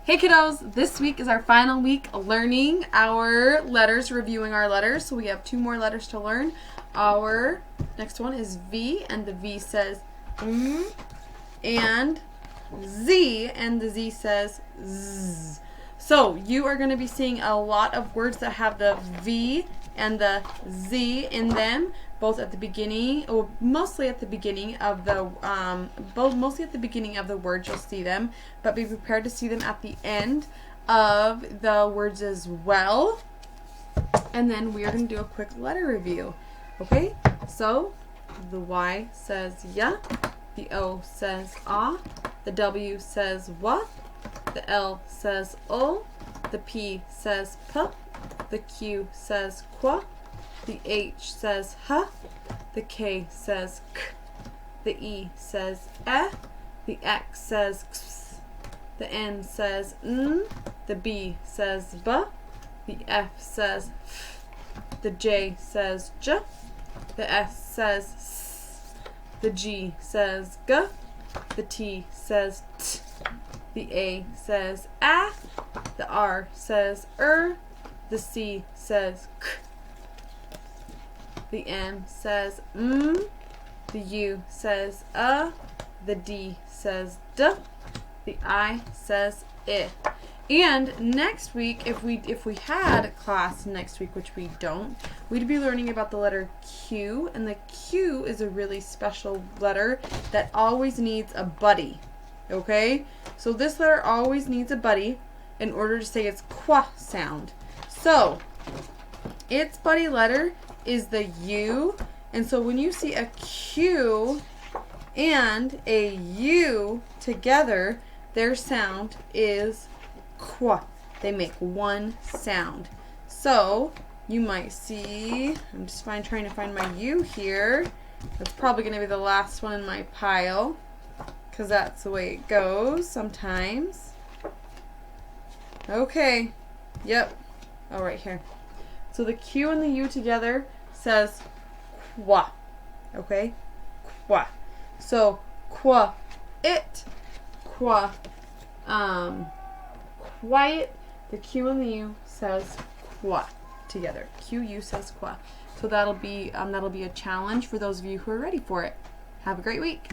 Hey kiddos, this week is our final week learning our letters, reviewing our letters. So we have 2 more letters to learn. Our next one is V, and the V says and Z, and the Z says Z. So you are going to be seeing a lot of words that have the V and the Z in them, both at the beginning, or mostly at the beginning of the mostly at the beginning of the words you'll see them, but be prepared to see them at the end of the words as well. And then we are going to do a quick letter review. Okay, so the Y says ya, the O says ah, the W says wa, the L says o, the P says p, the Q says qua, the H says huh, the K says k, the E says eh, the X says ks, the N says n, the B says b, the F says f, the J says j, the S says s, the G says g, the T says t, the A says ah, the R says the C says k, the M says the U says the D says d, the I says I. And next week, if we had class next week, which we don't, we'd be learning about the letter Q, and the Q is a really special letter that always needs a buddy. Okay? So this letter always needs a buddy in order to say its qua sound. So its buddy letter is the U, and so when you see a Q and a U together, their sound is qua. They make one sound. So you might see, I'm just trying to find my U here. That's probably going to be the last one in my pile, because that's the way it goes sometimes. Okay. Yep. Oh, right here. So the Q and the U together says qua. Okay? Qua. So qua it, qua quiet. The Q and the U says qua together. Q, U says qua. So that'll be a challenge for those of you who are ready for it. Have a great week.